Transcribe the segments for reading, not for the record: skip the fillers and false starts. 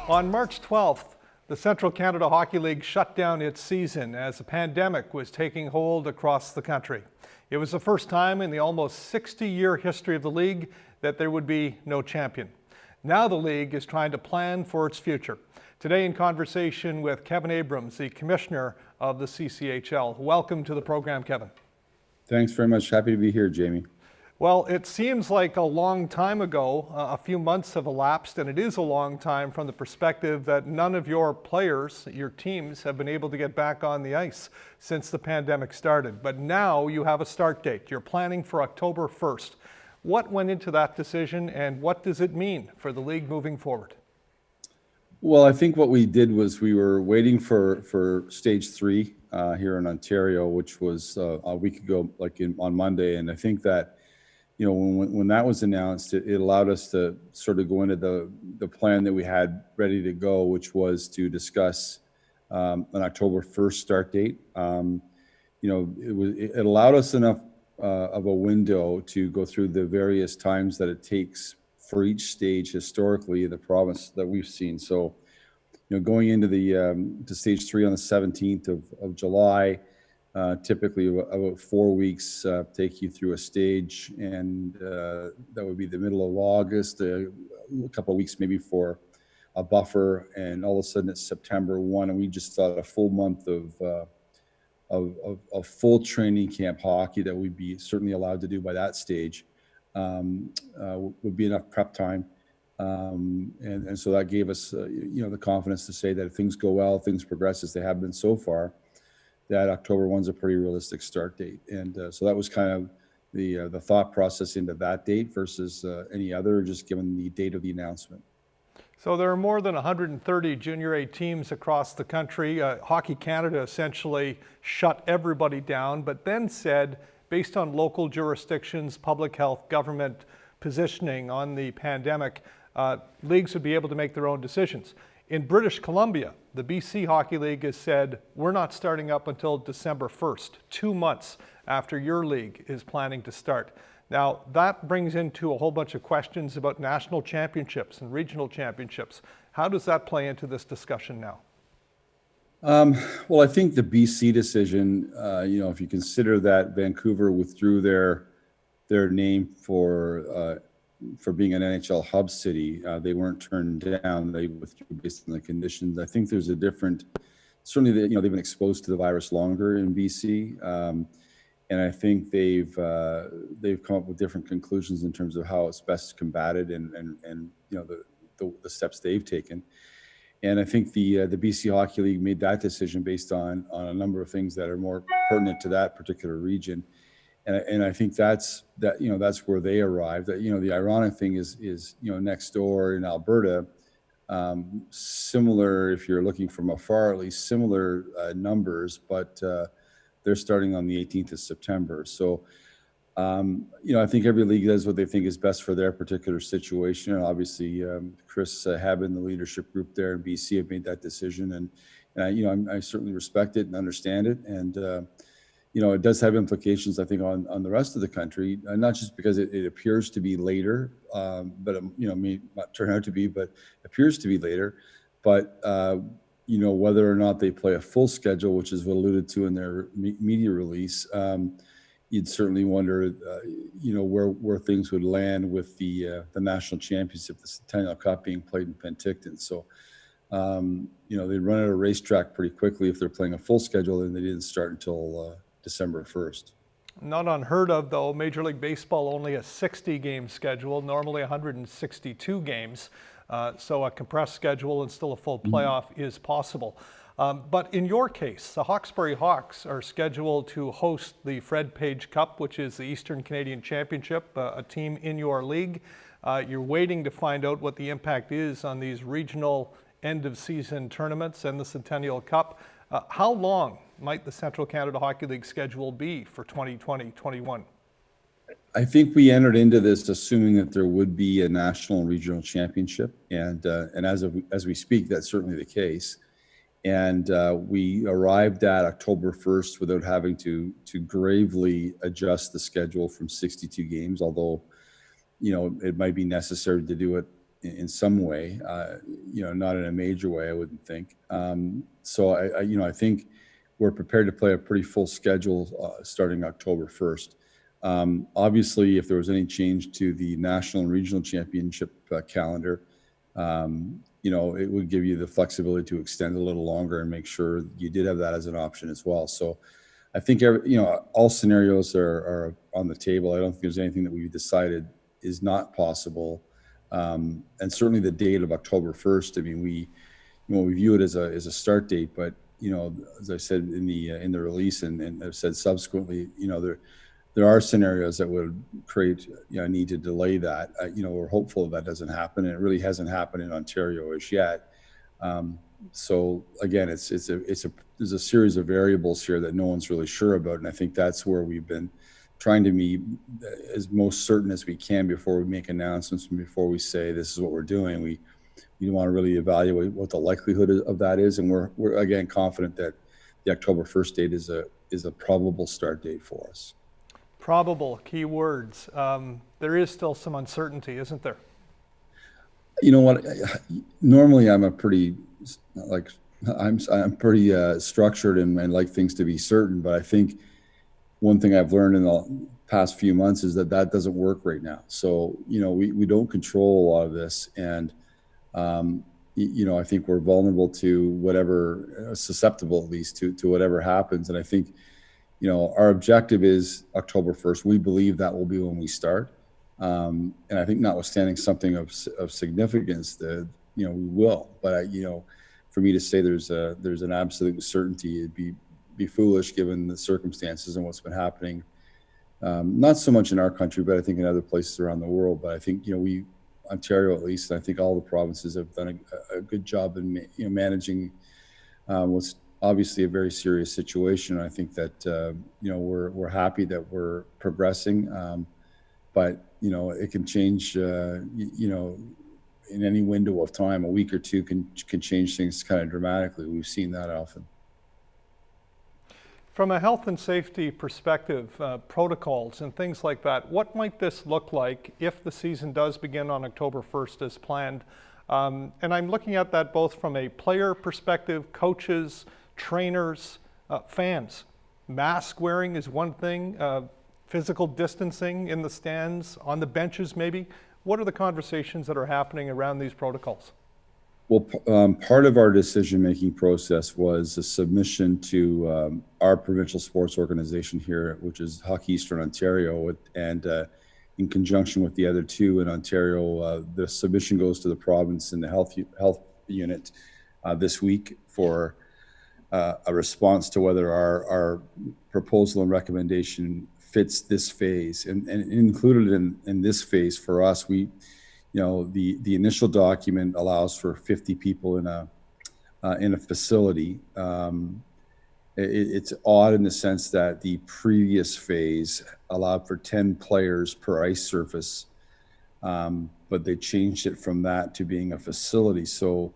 On March 12th, the Central Canada Hockey League shut down its season as a pandemic was taking hold across the country. It was the first time in the almost 60-year history of the league that there would be no champion. Now the league is trying to plan for its future. Today in conversation with Kevin Abrams, the Commissioner of the CCHL. Welcome to the program, Kevin. Thanks very much. Happy to be here, Jamie. Well, it seems like a long time ago. A few months have elapsed, and it is a long time from the perspective that none of your players, your teams, have been able to get back on the ice since the pandemic started. But now you have a start date. You're planning for October 1st. What went into that decision, and what does it mean for the league moving forward? Well, I think what we did was we were waiting for stage 3 here in Ontario, which was a week ago, on Monday. And I think that, you know, when that was announced, it allowed us to sort of go into the plan that we had ready to go, which was to discuss an October 1st start date. You know, it allowed us enough of a window to go through the various times that it takes for each stage historically in the province that we've seen. So, you know, going into to stage 3 on the 17th of July, typically about 4 weeks take you through a stage, and that would be the middle of August, a couple of weeks maybe for a buffer, and all of a sudden it's September 1, and we just thought a full month of full training camp hockey that we'd be certainly allowed to do by that stage would be enough prep time. And so that gave us, you know, the confidence to say that if things go well, things progress as they have been so far, that October 1's a pretty realistic start date. And so that was kind of the thought process into that date versus any other, just given the date of the announcement. So there are more than 130 Junior A teams across the country. Hockey Canada essentially shut everybody down, but then said, based on local jurisdictions, public health, government positioning on the pandemic, leagues would be able to make their own decisions. In British Columbia, the BC Hockey League has said, we're not starting up until December 1st, 2 months after your league is planning to start. Now, that brings into a whole bunch of questions about national championships and regional championships. How does that play into this discussion now? Well, I think the BC decision, you know, if you consider that Vancouver withdrew their name for being an NHL hub city, they weren't turned down. They withdrew based on the conditions. I think there's a different, certainly, you know, they've been exposed to the virus longer in BC, and I think they've come up with different conclusions in terms of how it's best combated and you know the steps they've taken. And I think the BC Hockey League made that decision based on a number of things that are more pertinent to that particular region. And I think that's where they arrived. That, you know, the ironic thing is you know, next door in Alberta, similar, if you're looking from afar, at least similar numbers, but they're starting on the 18th of September. So, you know, I think every league does what they think is best for their particular situation. And obviously, Chris Haben, the leadership group there in BC, have made that decision, and you know, I certainly respect it and understand it. And you know, it does have implications, I think, on the rest of the country, not just because it appears to be later, but you know, may not turn out to be, but appears to be later. But you know, whether or not they play a full schedule, which is what alluded to in their media release, you'd certainly wonder, you know, where things would land with the national championship, the Centennial Cup being played in Penticton. So, you know, they'd run out of racetrack pretty quickly if they're playing a full schedule, and they didn't start until December 1st. Not unheard of, though. Major League Baseball only a 60-game schedule, normally 162 games. So a compressed schedule and still a full playoff is possible. But in your case, the Hawkesbury Hawks are scheduled to host the Fred Page Cup, which is the Eastern Canadian Championship, a team in your league. You're waiting to find out what the impact is on these regional end-of-season tournaments and the Centennial Cup. How long might the Central Canada Hockey League schedule be for 2020-21? I think we entered into this assuming that there would be a national and regional championship, and as we speak, that's certainly the case. And we arrived at October 1st without having to gravely adjust the schedule from 62 games, although, you know, it might be necessary to do it in some way, not in a major way, I wouldn't think. So I think we're prepared to play a pretty full schedule starting October 1st. Obviously, if there was any change to the national and regional championship calendar, it would give you the flexibility to extend a little longer and make sure you did have that as an option as well. So I think all scenarios are on the table. I don't think there's anything that we've decided is not possible. And certainly the date of October 1st, I mean, we view it as a start date, but as I said in the release and I've said subsequently, there are scenarios that would create a need to delay that. We're hopeful that doesn't happen, and it really hasn't happened in Ontario as yet. So again, there's a series of variables here that no one's really sure about, and I think that's where we've been trying to be as most certain as we can before we make announcements and before we say this is what we're doing. We want to really evaluate what the likelihood of that is, and we're again confident that the October 1st date is a probable start date for us. Probable, key words. There is still some uncertainty, isn't there? You know what? Normally, I'm pretty structured and like things to be certain. But I think one thing I've learned in the past few months is that doesn't work right now. So we don't control a lot of this, and I think we're vulnerable to whatever, susceptible at least to whatever happens. And I think our objective is October 1st. We believe that will be when we start. And I think notwithstanding something of significance, we will. But for me to say there's an absolute certainty, it'd be foolish given the circumstances and what's been happening. Not so much in our country, but I think in other places around the world. But I think Ontario at least, and I think all the provinces have done a good job in managing what's obviously a very serious situation. I think that we're happy that we're progressing, but it can change. In any window of time, a week or two can change things kind of dramatically. We've seen that often. From a health and safety perspective, protocols and things like that, what might this look like if the season does begin on October 1st as planned? And I'm looking at that both from a player perspective, coaches, trainers, fans. Mask wearing is one thing, physical distancing in the stands, on the benches maybe. What are the conversations that are happening around these protocols? Well, part of our decision-making process was a submission to our provincial sports organization here, which is Hockey Eastern Ontario, and in conjunction with the other two in Ontario, the submission goes to the province and the health unit this week for a response to whether our proposal and recommendation fits this phase. And included in this phase for us, the initial document allows for 50 people in a facility. It's odd in the sense that the previous phase allowed for 10 players per ice surface, but they changed it from that to being a facility. So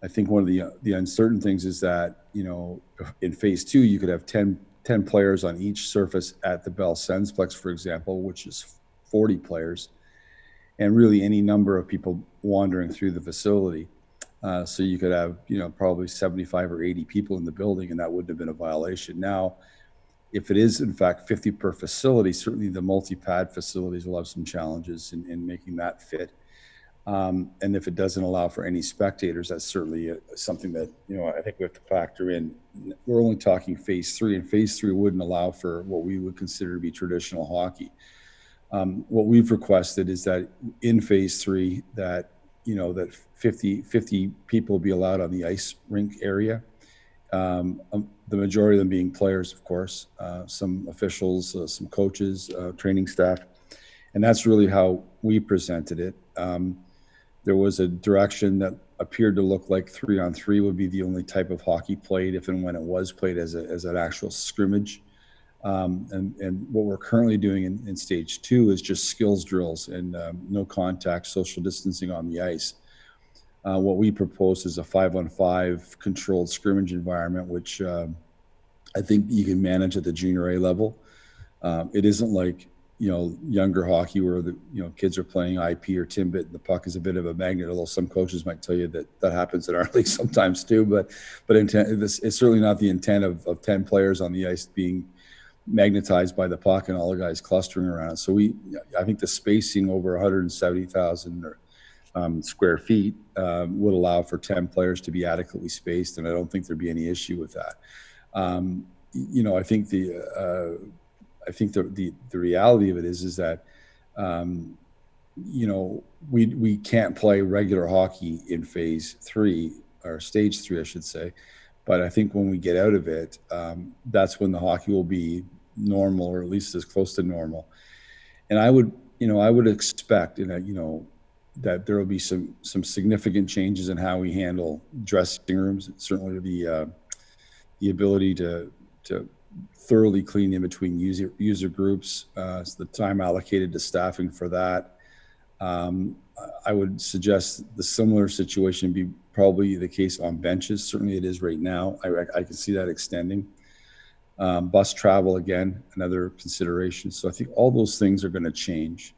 I think one of the uncertain things is that, in phase 2, you could have 10 players on each surface at the Bell Sensplex, for example, which is 40 players. And really any number of people wandering through the facility. So you could have, probably 75 or 80 people in the building, and that wouldn't have been a violation. Now, if it is in fact 50 per facility, certainly the multi-pad facilities will have some challenges in making that fit. And if it doesn't allow for any spectators, that's certainly something that, I think we have to factor in. We're only talking phase 3, and phase 3 wouldn't allow for what we would consider to be traditional hockey. What we've requested is that in phase 3 that 50 people be allowed on the ice rink area. The majority of them being players, of course, some officials, some coaches, training staff. And that's really how we presented it. There was a direction that appeared to look like 3-on-3 would be the only type of hockey played if and when it was played as an actual scrimmage. And what we're currently doing in stage 2 is just skills drills and no contact, social distancing on the ice. What we propose is a 5-on-5 controlled scrimmage environment, which I think you can manage at the junior A level. It isn't like younger hockey where the kids are playing IP or Timbit and the puck is a bit of a magnet, although some coaches might tell you that happens in our league sometimes too, but it's certainly not the intent of 10 players on the ice being magnetized by the puck and all the guys clustering around. So I think the spacing over 170,000 square feet would allow for 10 players to be adequately spaced, and I don't think there'd be any issue with that. I think the reality of it is that we can't play regular hockey in phase 3 or stage 3, I should say. But I think when we get out of it, that's when the hockey will be normal, or at least as close to normal. And I would expect, that there will be some significant changes in how we handle dressing rooms. Certainly the ability to thoroughly clean in between user groups, so the time allocated to staffing for that. I would suggest the similar situation be probably the case on benches. Certainly it is right now. I can see that extending. Bus travel, again, another consideration. So I think all those things are going to change.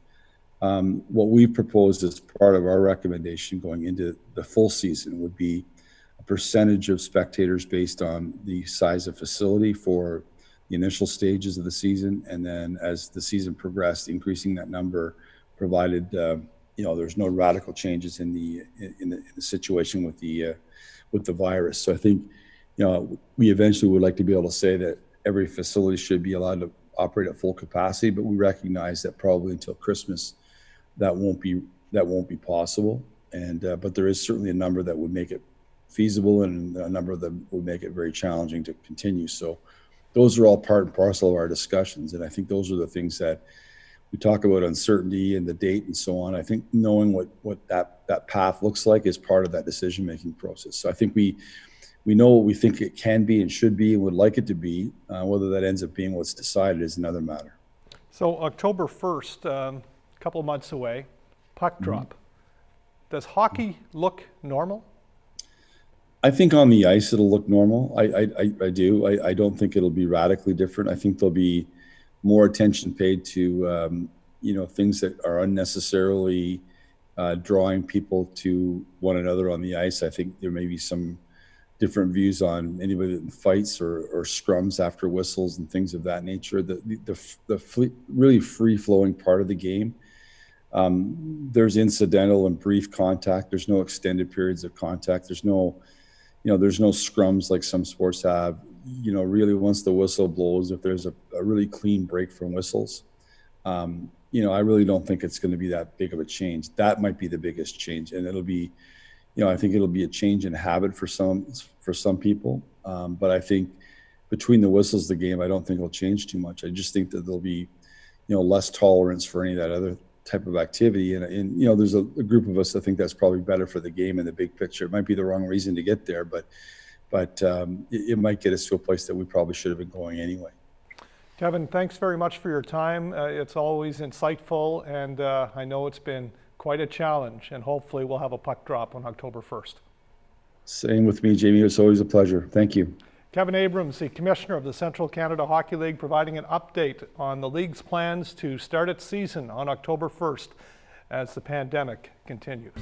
What we've proposed as part of our recommendation going into the full season would be a percentage of spectators based on the size of facility for the initial stages of the season, and then as the season progressed, increasing that number, provided there's no radical changes in the situation with the virus. So I think we eventually would like to be able to say that every facility should be allowed to operate at full capacity, but we recognize that probably until Christmas that won't be possible. And but there is certainly a number that would make it feasible, and a number of them would make it very challenging to continue. So those are all part and parcel of our discussions, and I think those are the things that we talk about, uncertainty and the date and so on. I think knowing what that path looks like is part of that decision-making process. So I think we know what we think it can be and should be and would like it to be. Whether that ends up being what's decided is another matter. So October 1st, a couple of months away, puck drop. Does hockey look normal? I think on the ice it'll look normal. I do. I don't think it'll be radically different. I think there'll be more attention paid to things that are unnecessarily drawing people to one another on the ice. I think there may be some different views on anybody that fights or scrums after whistles and things of that nature. The really free-flowing part of the game. There's incidental and brief contact. There's no extended periods of contact. There's no scrums like some sports have. Really once the whistle blows, if there's a really clean break from whistles, I really don't think it's going to be that big of a change. That might be the biggest change, and it'll be, I think it'll be a change in habit for some people. But I think between the whistles, the game, I don't think it'll change too much. I just think that there'll be, less tolerance for any of that other type of activity, and there's a group of us that think that's probably better for the game in the big picture. It might be the wrong reason to get there, but it might get us to a place that we probably should have been going anyway. Kevin, thanks very much for your time. It's always insightful, and I know it's been quite a challenge, and hopefully we'll have a puck drop on October 1st. Same with me, Jamie. It's always a pleasure. Thank you. Kevin Abrams, the Commissioner of the Central Canada Hockey League, providing an update on the league's plans to start its season on October 1st as the pandemic continues.